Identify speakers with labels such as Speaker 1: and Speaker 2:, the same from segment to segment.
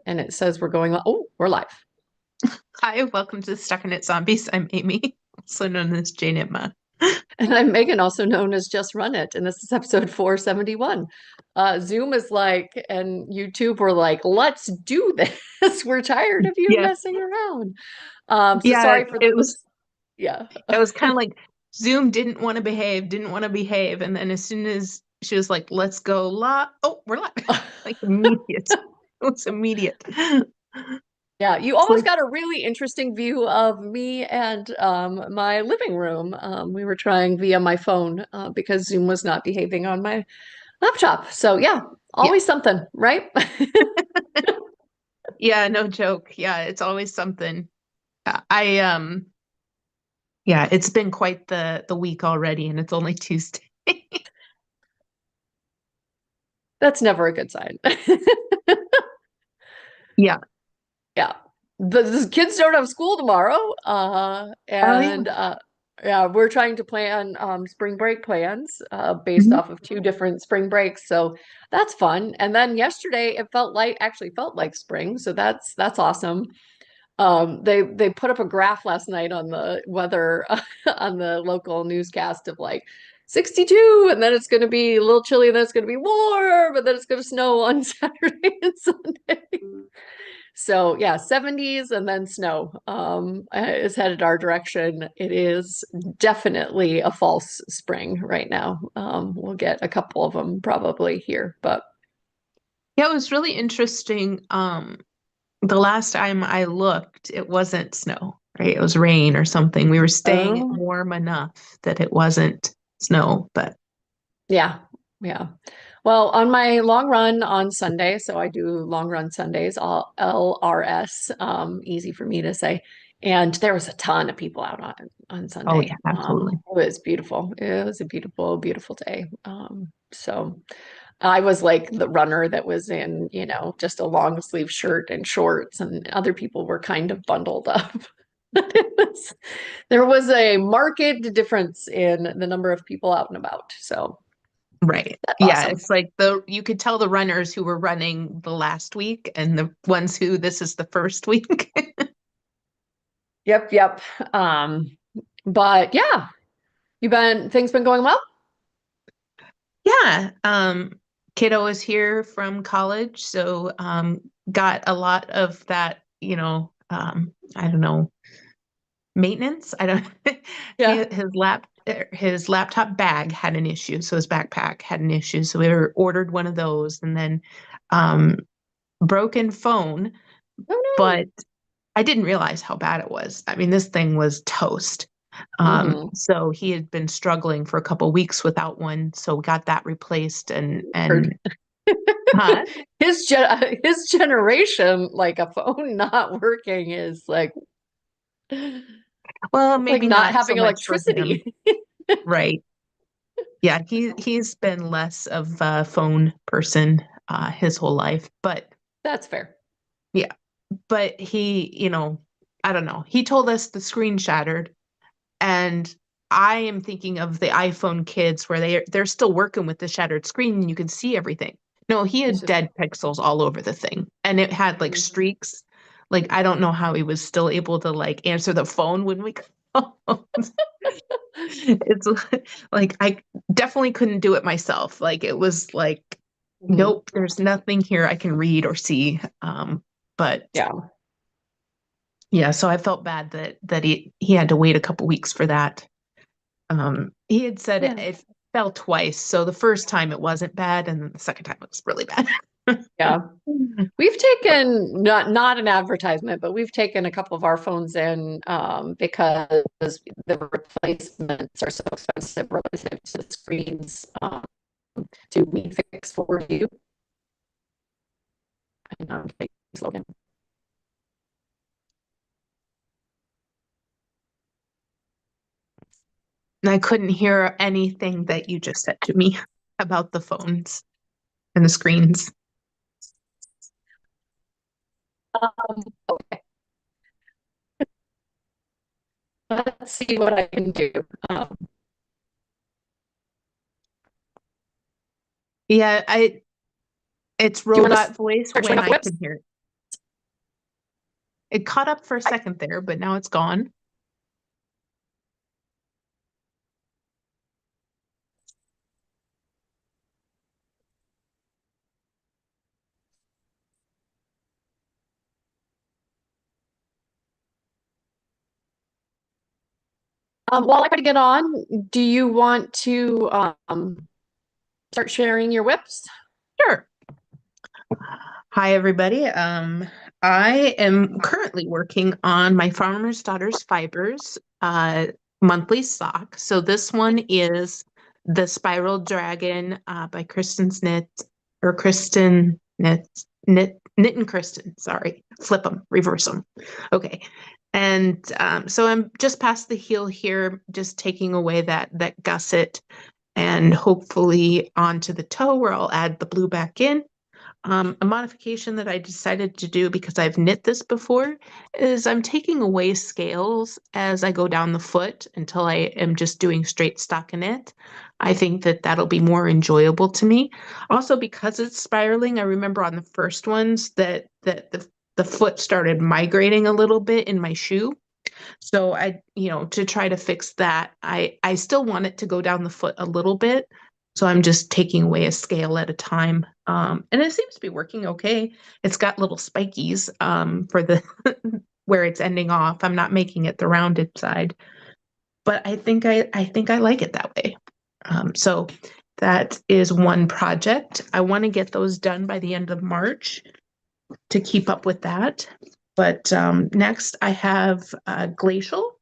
Speaker 1: and it says we're going. Oh, we're live.
Speaker 2: Hi, welcome to StockinetteZombies. I'm Amy, also known as Jane Itma.
Speaker 1: And I'm Megan, also known as Just Run It. And this is episode 471. Zoom is like, and YouTube were like, let's do this. We're tired of you
Speaker 2: Yeah,
Speaker 1: messing around. So
Speaker 2: yeah,
Speaker 1: sorry for those. Yeah.
Speaker 2: it was kind of like Zoom didn't want to behave, and then as soon as she was like, "Let's go live," oh, we're live, like immediate. It was immediate.
Speaker 1: Yeah, you
Speaker 2: It's
Speaker 1: almost
Speaker 2: like,
Speaker 1: got a really interesting view of me and my living room. We were trying via my phone because Zoom was not behaving on my laptop. So yeah,
Speaker 2: yeah,
Speaker 1: always something, right?
Speaker 2: yeah, no joke. Yeah, it's always something. I yeah, it's been quite the week already, and it's only Tuesday.
Speaker 1: That's never a good sign.
Speaker 2: Yeah.
Speaker 1: Yeah. The kids don't have school tomorrow.
Speaker 2: Oh yeah.
Speaker 1: And yeah, we're trying to plan spring break plans based
Speaker 2: Mhm.
Speaker 1: off of two different spring breaks. So that's fun. And then yesterday it actually felt like spring. So that's awesome. They put up a graph last night on the weather on the local newscast of like 62, and then it's going to be a little chilly, and then it's going to be warm, and then it's going to snow on Saturday and Sunday. So yeah, 70s and then snow is headed our direction. It is definitely a false spring right now. We'll get a couple of them probably here, but
Speaker 2: Yeah, it was really interesting. The last time I looked, it wasn't snow, right? It was rain or something. We were staying
Speaker 1: oh
Speaker 2: warm enough that it wasn't snow, but
Speaker 1: yeah, yeah. Well, on my long run on Sunday, so I do long run Sundays, all LRS, easy for me to say. And there was a ton of people out on
Speaker 2: oh yeah,
Speaker 1: Sunday.
Speaker 2: absolutely.
Speaker 1: It was beautiful. It was a beautiful, beautiful day. So I was like the runner that was in, just a long sleeve shirt and shorts, and other people were kind of bundled up. There was a marked difference in the number of people out and about. So
Speaker 2: Right.
Speaker 1: that's
Speaker 2: Yeah,
Speaker 1: awesome.
Speaker 2: it's like you could tell the runners who were running the last week and the ones who this is the first week.
Speaker 1: Yep, yep. But yeah, things been going well?
Speaker 2: Yeah. Kiddo is here from college, so got a lot of that, I don't know, maintenance. I don't he
Speaker 1: Yeah.
Speaker 2: his laptop bag had an issue, so his backpack had an issue. So ordered one of those, and then um broken phone,
Speaker 1: Oh
Speaker 2: but I didn't realize how bad it was. I mean, this thing was toast.
Speaker 1: no.
Speaker 2: So he had been struggling for a couple weeks without one, so we got that replaced
Speaker 1: Weird.
Speaker 2: and huh?
Speaker 1: His generation, like a phone not working is
Speaker 2: Well,
Speaker 1: like
Speaker 2: maybe
Speaker 1: not
Speaker 2: not so
Speaker 1: having
Speaker 2: much for him.
Speaker 1: electricity.
Speaker 2: Right. Yeah, he's been less of a phone person his whole life, but
Speaker 1: That's fair.
Speaker 2: yeah, but I don't know. He told us the screen shattered, and I am thinking of the iPhone kids where they're still working with the shattered screen and you can see everything. No, he
Speaker 1: It's
Speaker 2: had
Speaker 1: just
Speaker 2: dead pixels all over the thing, and it had like
Speaker 1: mm,
Speaker 2: streaks. Like I don't know how he was still able to like answer the phone when we called. It's like I definitely couldn't do it myself. Like it was like,
Speaker 1: mhm.
Speaker 2: nope, there's nothing here I can read or see. But
Speaker 1: Yeah.
Speaker 2: yeah, so I felt bad that he had to wait a couple weeks for that. He had said
Speaker 1: Yeah.
Speaker 2: it fell twice, so the first time it wasn't bad, and then the second time it was really bad.
Speaker 1: Yeah. We've taken not an advertisement, but we've taken a couple of our phones in because the replacements are so expensive relative to the screens. Do we fix for you? And thanks, Logan.
Speaker 2: And I couldn't hear anything that you just said to me about the phones and the screens.
Speaker 1: Okay, let's see what I can do. Um,
Speaker 2: Yeah, it's
Speaker 1: do you want to
Speaker 2: robot voice
Speaker 1: start showing
Speaker 2: when
Speaker 1: off
Speaker 2: I
Speaker 1: the whips?
Speaker 2: can hear it. It caught up for a second there, but now it's gone.
Speaker 1: While I try to get on, do you want to start sharing your whips?
Speaker 2: Sure. Hi, everybody. I am currently working on my Farmer's Daughter's Fibers monthly stock. So this one is the Spiral Dragon by Kristen's Knit or Kristen Knit and Kristen. Sorry, flip them, reverse them. Okay. And so I'm just past the heel here, just taking away that gusset and hopefully onto the toe where I'll add the blue back in. A modification that I decided to do because I've knit this before is I'm taking away scales as I go down the foot until I am just doing straight stockinette. I think that that'll be more enjoyable to me. Also, because it's spiraling, I remember on the first ones that the foot started migrating a little bit in my shoe. So to try to fix that, I still want it to go down the foot a little bit. So I'm just taking away a scale at a time. And it seems to be working okay. It's got little spikies for the where it's ending off. I'm not making it the rounded side, but I think I like it that way. So that is one project. I want to get those done by the end of March to keep up with that. But next I have Glacial.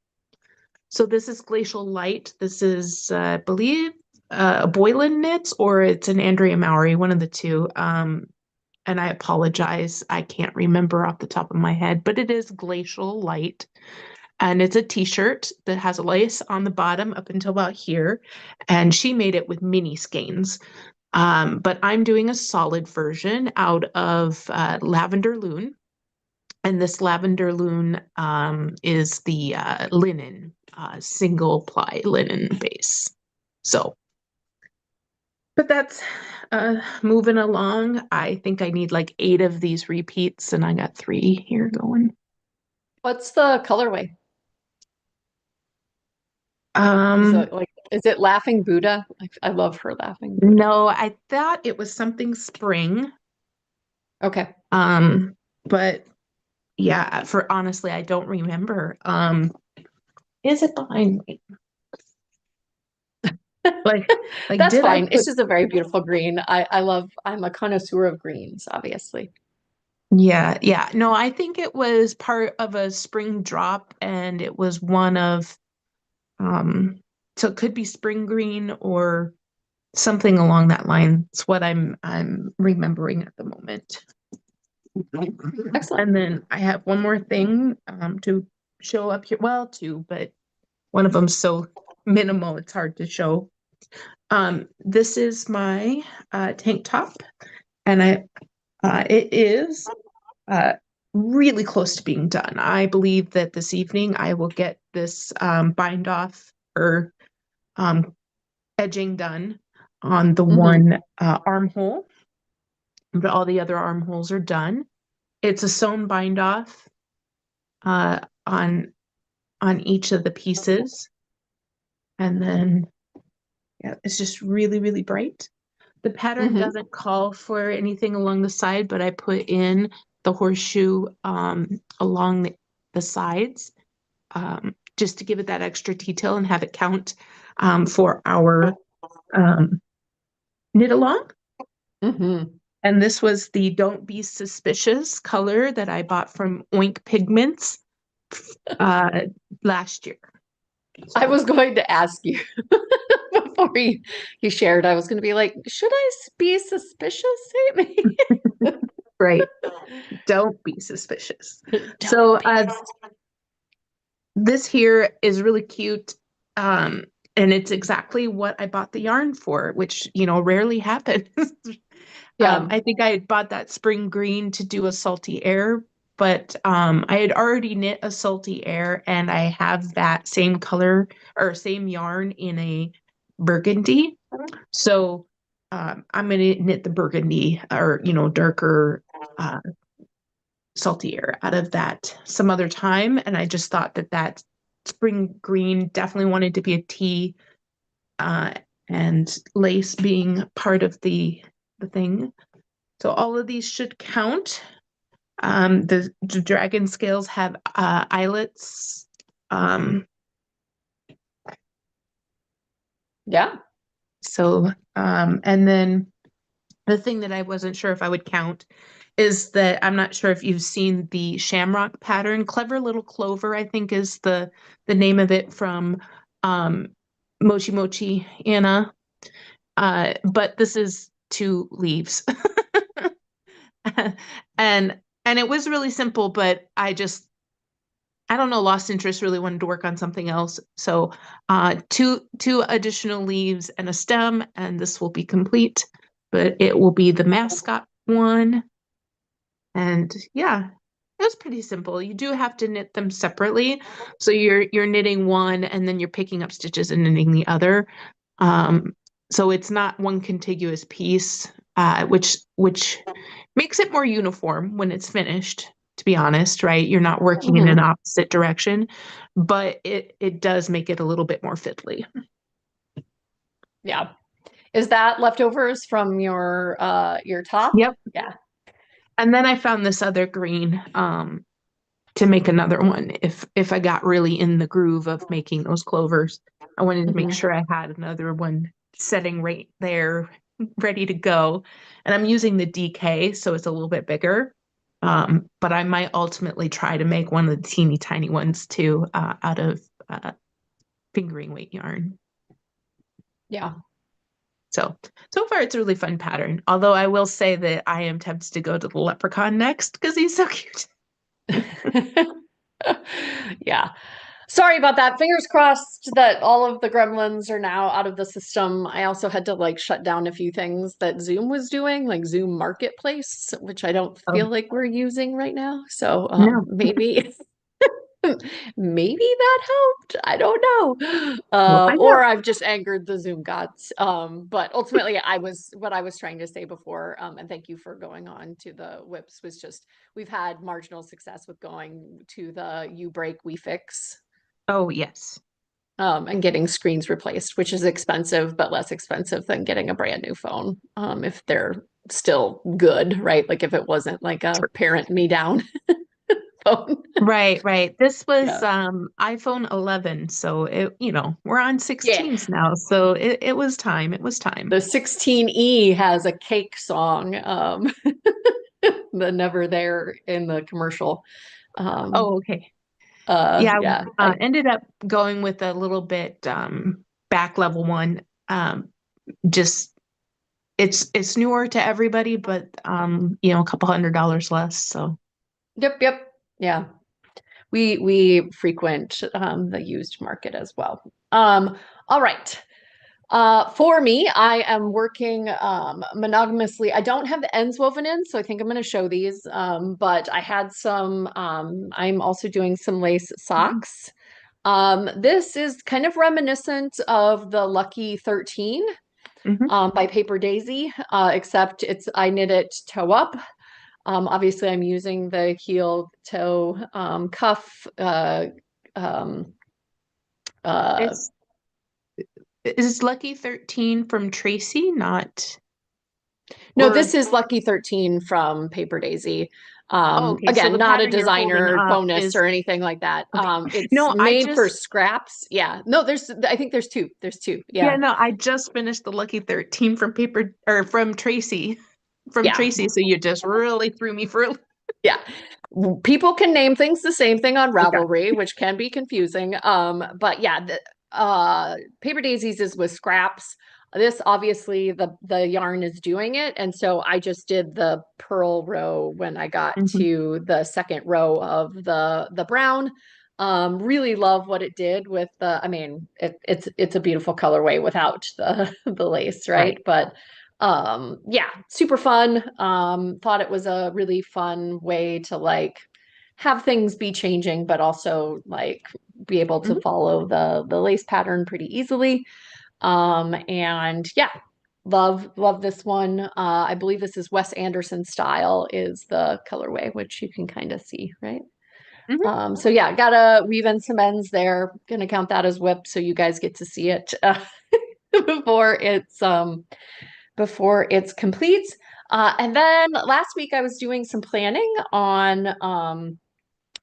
Speaker 2: So this is Glacial Light. This is, I believe, a Boylan knit, or it's an Andrea Mowry, one of the two. And I apologize, I can't remember off the top of my head, but it is Glacial Light. And it's a t-shirt that has a lace on the bottom up until about here. And she made it with mini skeins. But I'm doing a solid version out of Lavender Loon. And this Lavender Loon is the linen, single ply linen base. So, but that's moving along. I think I need like 8 of these repeats, and I got 3 here going.
Speaker 1: What's the colorway?
Speaker 2: Um,
Speaker 1: Is it Laughing Buddha? I love her Laughing Buddha.
Speaker 2: no, I thought it was something spring.
Speaker 1: Okay.
Speaker 2: But yeah, for honestly, I don't remember. Is it behind me? Like,
Speaker 1: That's
Speaker 2: did I
Speaker 1: fine. It's
Speaker 2: put?
Speaker 1: just a very beautiful green. I'm a connoisseur of greens, obviously.
Speaker 2: Yeah, yeah. No, I think it was part of a spring drop, and it was one of, um, so it could be spring green or something along that line. It's what I'm remembering at the moment.
Speaker 1: Excellent.
Speaker 2: And then I have one more thing to show up here. Well, two, but one of them's so minimal it's hard to show. This is my tank top, and it is really close to being done. I believe that this evening I will get this bind off or edging done on the one armhole, but all the other armholes are done. It's a sewn bind off uh, on each of the pieces, and then yeah, it's just really, really bright. The pattern
Speaker 1: Mm-hmm.
Speaker 2: doesn't call for anything along the side, but I put in the horseshoe along the sides just to give it that extra detail and have it count for our knit along.
Speaker 1: Mm-hmm.
Speaker 2: And this was the Don't Be Suspicious color that I bought from Oink Pigments uh, last year.
Speaker 1: I
Speaker 2: So,
Speaker 1: was going to ask you before you shared. I was going to be like, should I be suspicious, Amy?
Speaker 2: right. Don't be suspicious. So
Speaker 1: Don't be.
Speaker 2: this here is really cute. And it's exactly what I bought the yarn for, which, rarely happens.
Speaker 1: Yeah.
Speaker 2: I think I had bought that spring green to do a salty air, but I had already knit a salty air, and I have that same color or same yarn in a burgundy. So I'm going to knit the burgundy or, darker saltier out of that some other time. And I just thought that that spring green definitely wanted to be a tea, uh, and lace being part of the thing. So all of these should count. The dragon scales have eyelets. Um,
Speaker 1: Yeah.
Speaker 2: and then the thing that I wasn't sure if I would count is that I'm not sure if you've seen the shamrock pattern. Clever Little Clover, I think, is the name of it from um, Mochi Mochi Anna. But this is 2 leaves. and and it was really simple, but I don't know, lost interest, really wanted to work on something else. So two additional leaves and a stem, and this will be complete. But it will be the mascot one. And yeah, it was pretty simple. You do have to knit them separately. So you're knitting one and then you're picking up stitches and knitting the other. Um, so it's not one contiguous piece, which makes it more uniform when it's finished, to be honest, right? You're not working in an
Speaker 1: Mhm.
Speaker 2: opposite direction, but it does make it a little bit more fiddly.
Speaker 1: Yeah. Is that leftovers from your top?
Speaker 2: Yep.
Speaker 1: Yeah.
Speaker 2: And then I found this other green to make another one if I got really in the groove of making those clovers. I wanted to make
Speaker 1: Mhm.
Speaker 2: sure I had another one setting right there, ready to go. And I'm using the DK, so it's a little bit bigger. But I might ultimately try to make one of the teeny tiny ones too, out of fingering weight yarn.
Speaker 1: Yeah.
Speaker 2: So far it's a really fun pattern. Although I will say that I am tempted to go to the leprechaun next because he's so cute.
Speaker 1: Yeah. Sorry about that. Fingers crossed that all of the gremlins are now out of the system. I also had to like shut down a few things that Zoom was doing, like Zoom Marketplace, which I don't
Speaker 2: Oh,
Speaker 1: feel like we're using right now. So
Speaker 2: no.
Speaker 1: maybe maybe that helped. I don't know.
Speaker 2: We'll find
Speaker 1: Or
Speaker 2: out.
Speaker 1: I've just angered the Zoom gods. But ultimately, what I was trying to say before, and thank you for going on to the whips, was just we've had marginal success with going to the you break, we fix,
Speaker 2: Oh, yes.
Speaker 1: and getting screens replaced, which is expensive, but less expensive than getting a brand new phone, if they're still good, right? Like if it wasn't like a parent me down phone.
Speaker 2: Right, right. This was
Speaker 1: Yeah.
Speaker 2: iPhone 11, so we're on
Speaker 1: Yeah.
Speaker 2: 16s now, so it was time. It was time.
Speaker 1: The 16E has a cake song, the Never There in the commercial. Um,
Speaker 2: Oh, okay. Yeah,
Speaker 1: yeah, I
Speaker 2: ended up going with a little bit back level one. Just it's newer to everybody, but a couple $100 less. So
Speaker 1: yep. Yeah. We frequent the used market as well. All right. For me, I am working monogamously. I don't have the ends woven in, so I think I'm going to show these. But I had some, I'm also doing some lace socks. This is kind of reminiscent of the Lucky 13
Speaker 2: mhm.
Speaker 1: by Paper Daisy, except I knit it toe up. Obviously, I'm using the heel toe cuff. Um, uh,
Speaker 2: Is is Lucky 13 from Tracy, not
Speaker 1: no,
Speaker 2: or
Speaker 1: this is Lucky 13 from Paper Daisy.
Speaker 2: oh, okay. So
Speaker 1: Again,
Speaker 2: the
Speaker 1: not a
Speaker 2: pattern you're holding
Speaker 1: designer
Speaker 2: up
Speaker 1: bonus
Speaker 2: is
Speaker 1: or anything like that.
Speaker 2: okay.
Speaker 1: It's
Speaker 2: No, I
Speaker 1: made for
Speaker 2: just
Speaker 1: scraps. Yeah. No, I think there's two. There's two.
Speaker 2: yeah,
Speaker 1: Yeah.
Speaker 2: no, I just finished the Lucky 13 from paper or from Tracy. From
Speaker 1: Yeah.
Speaker 2: Tracy, so you just really threw me for a loop.
Speaker 1: Yeah. People can name things the same thing on
Speaker 2: Okay.
Speaker 1: Ravelry, which can be confusing. But yeah, Paper Daisies is with scraps. This obviously the yarn is doing it, and so I just did the purl row when I got
Speaker 2: Mhm.
Speaker 1: to the second row of the brown. Really love what it did with the. I mean, it's a beautiful colorway without the lace, right?
Speaker 2: Right.
Speaker 1: But yeah, super fun. Thought it was a really fun way to like have things be changing but also like be able to
Speaker 2: Mhm.
Speaker 1: follow the lace pattern pretty easily. And yeah, love this one. I believe this is Wes Anderson style is the colorway, which you can kind of see, right?
Speaker 2: Mhm.
Speaker 1: So yeah, gotta weave in some ends there. Gonna count that as whip so you guys get to see it before it's complete. And then last week I was doing some planning on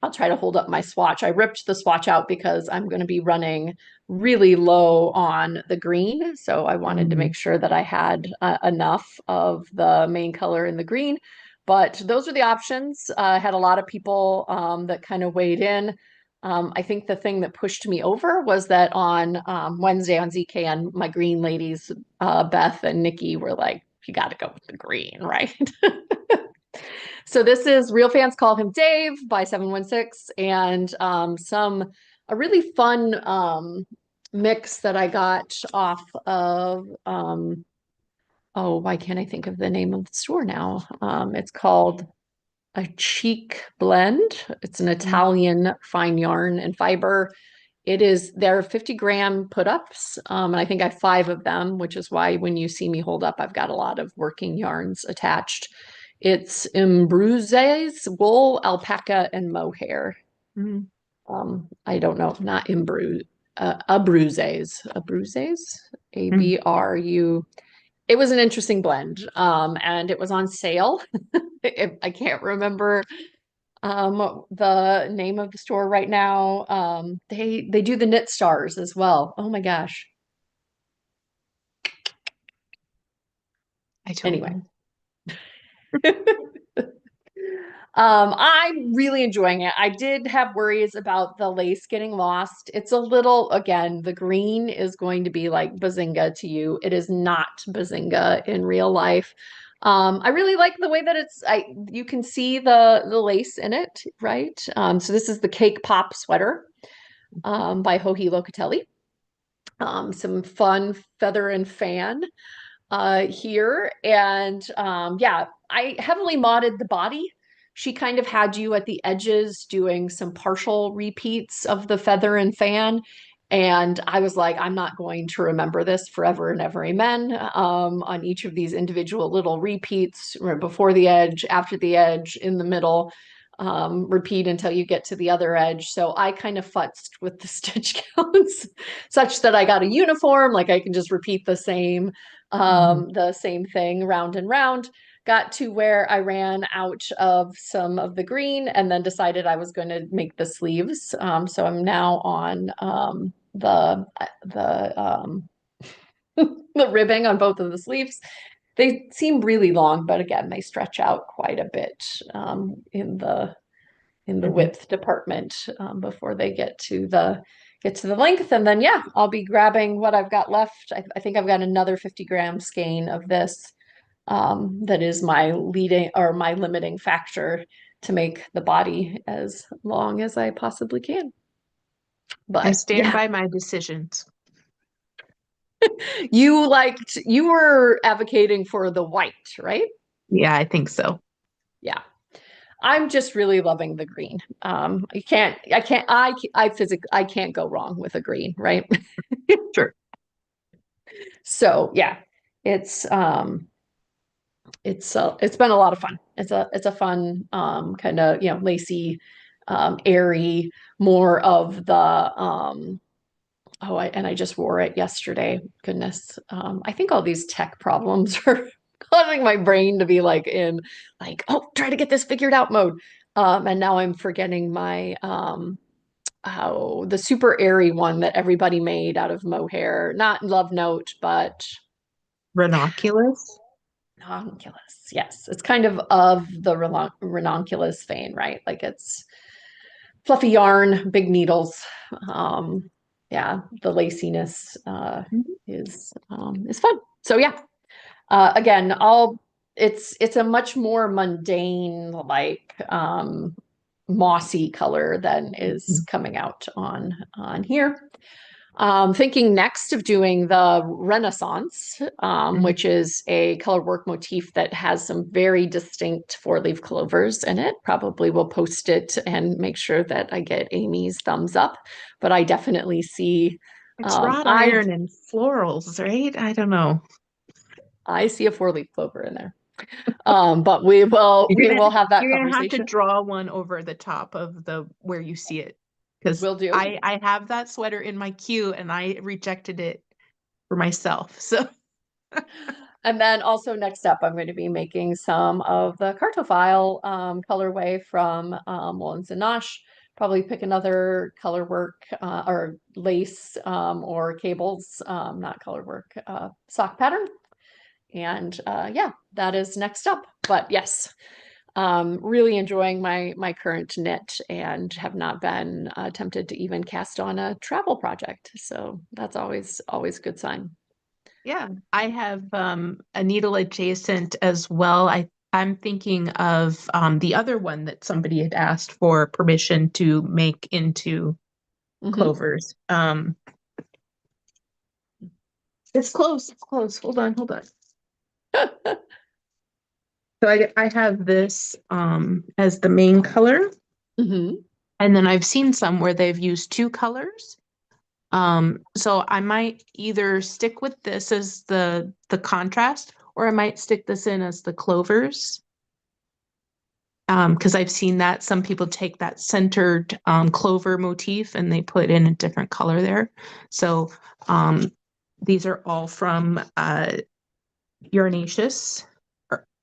Speaker 1: I'll try to hold up my swatch. I ripped the swatch out because I'm going to be running really low on the green. So I wanted to
Speaker 2: Mhm.
Speaker 1: make sure that I had enough of the main color in the green. But those are the options. I had a lot of people that kind of weighed in. I think the thing that pushed me over was that on Wednesday on ZKN, my green ladies, Beth and Nikki, were like, you got to go with the green, right? So this is Real Fans Call Him Dave by 716 and some a really fun mix that I got off of oh, why can't I think of the name of the store now? It's called a Cheek Blend. It's an
Speaker 2: Mhm.
Speaker 1: Italian fine yarn and fiber. They're 50-gram put-ups, and I think I have five of them, which is why when you see me hold up, I've got a lot of working yarns attached. It's Imbruzes, wool, alpaca, and mohair.
Speaker 2: Mhm.
Speaker 1: I don't know, not Imbruz, Abruzes,
Speaker 2: Mhm.
Speaker 1: ABRU. It was an interesting blend, and it was on sale. I can't remember the name of the store right now. They do the knit stars as well. Oh my gosh.
Speaker 2: I don't
Speaker 1: Anyway,
Speaker 2: know.
Speaker 1: I'm really enjoying it. I did have worries about the lace getting lost. It's a little, again, the green is going to be like Bazinga to you. It is not Bazinga in real life. I really like the way that you can see the lace in it, right? So this is the Cake Pop sweater by Joji Locatelli. Some fun feather and fan here. And yeah, I heavily modded the body. She kind of had you at the edges doing some partial repeats of the feather and fan. And I was like, I'm not going to remember this forever and ever, amen. On each of these individual little repeats, right before the edge, after the edge, in the middle, repeat until you get to the other edge. So I kind of futzed with the stitch counts such that I got a uniform, like I can just repeat
Speaker 2: Mhm.
Speaker 1: the same thing round and round. Got to where I ran out of some of the green and then decided I was going to make the sleeves. So I'm now on the the ribbing on both of the sleeves. They seem really long, but again, they stretch out quite a bit in the
Speaker 2: Mhm.
Speaker 1: width department before they get to the length. And then yeah, I'll be grabbing what I've got left. I think I've got another 50-gram skein of this that is my leading or my limiting factor to make the body as long as I possibly can.
Speaker 2: I
Speaker 1: But
Speaker 2: stand
Speaker 1: yeah,
Speaker 2: by my decisions.
Speaker 1: you were advocating for the white, right?
Speaker 2: Yeah, I think so.
Speaker 1: Yeah. I'm just really loving the green. I can't go wrong with a green, right?
Speaker 2: Sure.
Speaker 1: So yeah, it's it's been a lot of fun. It's a fun kind of lacy, airy, more of the and I just wore it yesterday. Goodness, I think all these tech problems are causing my brain to be like in like oh try to get this figured out mode. And now I'm forgetting my the super airy one that everybody made out of mohair, not Love Note, but
Speaker 2: Ranunculus.
Speaker 1: ranunculus. Yes, it's kind of the ranunculus vein, right? Like it's fluffy yarn, big needles. Um, yeah, the laciness
Speaker 2: Mhm.
Speaker 1: is fun. So yeah, again, I'll it's a much more mundane like mossy color than is
Speaker 2: Mhm.
Speaker 1: coming out on here. Thinking next of doing the Renaissance,
Speaker 2: Mhm.
Speaker 1: which is a color work motif that has some very distinct four-leaf clovers in it. Probably will post it and make sure that I get Amy's thumbs up. But I definitely see,
Speaker 2: It's wrought
Speaker 1: I
Speaker 2: iron and florals, right? I don't know.
Speaker 1: I see a four-leaf clover in there. But we will have that
Speaker 2: You're gonna have to
Speaker 1: conversation.
Speaker 2: draw one over the top of the where you see it. Because
Speaker 1: Will do.
Speaker 2: I have that sweater in my queue and I rejected it for myself. So
Speaker 1: And then also next up, I'm going to be making some of the Cartophile colorway from Mullins and Nosh. Probably pick another color work or lace or cables, not color work, sock pattern. And yeah, that is next up. But yes, really enjoying my current knit and have not been tempted to even cast on a travel project. So that's always a good sign.
Speaker 2: yeah, I have a needle adjacent as well. I'm thinking of the other one that somebody had asked for permission to make into
Speaker 1: Hmm.
Speaker 2: clovers. It's close. It's close. Hold on. Hold on. So I have this as the main color,
Speaker 1: Hmm.
Speaker 2: and then I've seen some where they've used two colors. So I might either stick with this as the contrast, or I might stick this in as the clovers. Because I've seen that some people take that centered clover motif and they put in a different color there. So these are all from Uranaceous.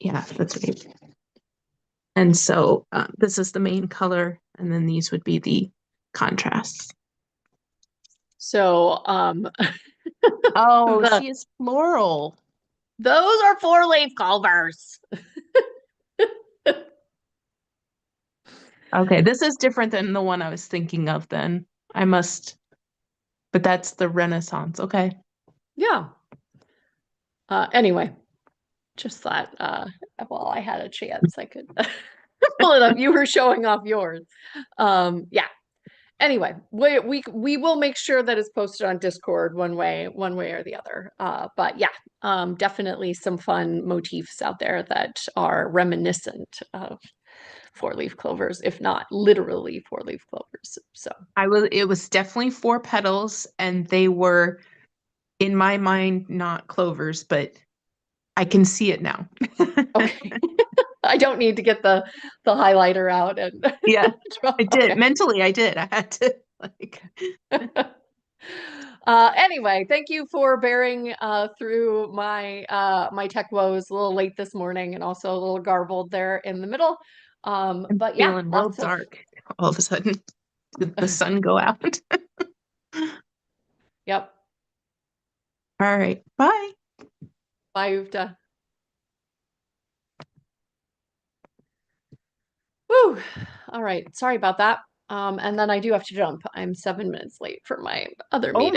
Speaker 2: Yeah, that's right. And so this is the main color, and then these would be the contrasts.
Speaker 1: So
Speaker 2: Oh,
Speaker 1: the
Speaker 2: see, it's floral.
Speaker 1: those are four-leaf clovers.
Speaker 2: Okay, this is different than the one I was thinking of then. I must, but that's the Renaissance. Okay.
Speaker 1: Yeah. Anyway, just thought while I had a chance, I could pull it up. You were showing off yours. Yeah. Anyway, we will make sure that it's posted on Discord one way or the other. But yeah, definitely some fun motifs out there that are reminiscent of four-leaf clovers, if not literally four-leaf clovers. So
Speaker 2: It was definitely four petals, and they were, in my mind, not clovers, but I can see it now.
Speaker 1: okay. I don't need to get the highlighter out and
Speaker 2: Yeah,
Speaker 1: draw.
Speaker 2: I did.
Speaker 1: Okay.
Speaker 2: Mentally, I did. I had to like.
Speaker 1: Anyway, thank you for bearing through my tech woes a little late this morning and also a little garbled there in the middle.
Speaker 2: I'm
Speaker 1: But yeah,
Speaker 2: feeling real
Speaker 1: lots of
Speaker 2: dark all of a sudden. Did the sun go out?
Speaker 1: yep.
Speaker 2: All right. Bye.
Speaker 1: Bye, Uvta. Woo. All right. Sorry about that. And then I do have to jump. I'm 7 minutes late for my other
Speaker 2: Oh
Speaker 1: meeting.